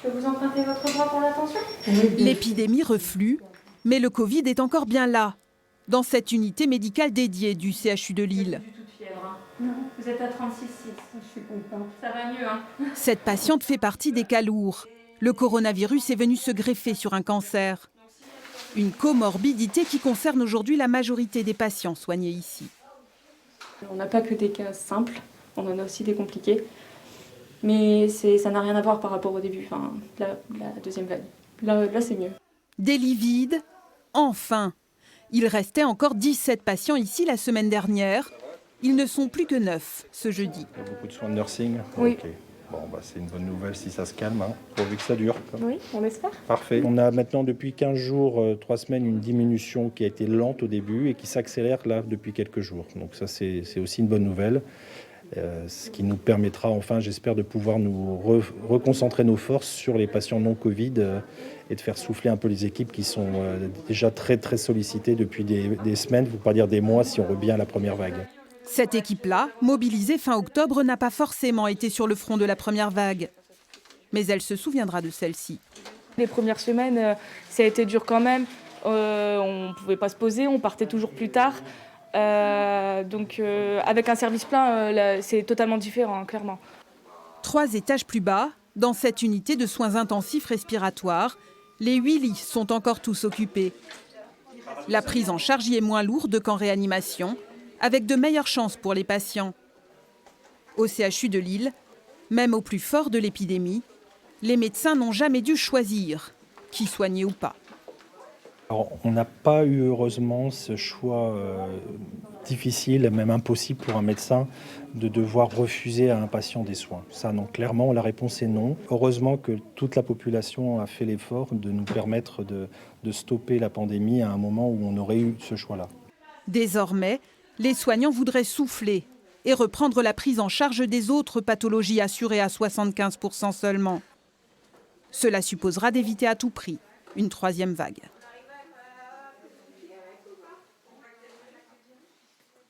Je peux vous emprunter votre bras pour l'attention? L'épidémie reflue, mais le Covid est encore bien là, dans cette unité médicale dédiée du CHU de Lille. Plus toute fièvre, hein. Non, vous êtes à 36,6. Je suis contente. Ça va mieux, hein. Cette patiente fait partie des cas lourds. Le coronavirus est venu se greffer sur un cancer. Une comorbidité qui concerne aujourd'hui la majorité des patients soignés ici. On n'a pas que des cas simples, on en a aussi des compliqués. Mais ça n'a rien à voir par rapport au début, enfin, la deuxième vague. Là c'est mieux. Des lits vides, enfin. Il restait encore 17 patients ici la semaine dernière. Ils ne sont plus que 9 ce jeudi. Il y a beaucoup de soins de nursing. Oui. Okay. Bon, c'est une bonne nouvelle si ça se calme, hein, pourvu que ça dure. Oui, on espère. Parfait. On a maintenant depuis 15 jours, 3 semaines, une diminution qui a été lente au début et qui s'accélère là depuis quelques jours. Donc ça, c'est aussi une bonne nouvelle. Ce qui nous permettra enfin, j'espère, de pouvoir nous reconcentrer nos forces sur les patients non Covid et de faire souffler un peu les équipes qui sont déjà très sollicitées depuis des semaines, pour ne pas dire des mois si on revient à la première vague. Cette équipe-là, mobilisée fin octobre, n'a pas forcément été sur le front de la première vague. Mais elle se souviendra de celle-ci. Les premières semaines, ça a été dur quand même. On ne pouvait pas se poser, on partait toujours plus tard. Donc avec un service plein, c'est totalement différent, clairement. 3 étages plus bas, dans cette unité de soins intensifs respiratoires, les 8 lits sont encore tous occupés. La prise en charge y est moins lourde qu'en réanimation, avec de meilleures chances pour les patients. Au CHU de Lille, même au plus fort de l'épidémie, les médecins n'ont jamais dû choisir qui soigner ou pas. Alors, on n'a pas eu heureusement ce choix difficile, même impossible pour un médecin, de devoir refuser à un patient des soins. Ça, non, clairement, la réponse est non. Heureusement que toute la population a fait l'effort de nous permettre de stopper la pandémie à un moment où on aurait eu ce choix-là. Désormais, les soignants voudraient souffler et reprendre la prise en charge des autres pathologies assurées à 75% seulement. Cela supposera d'éviter à tout prix une 3e vague.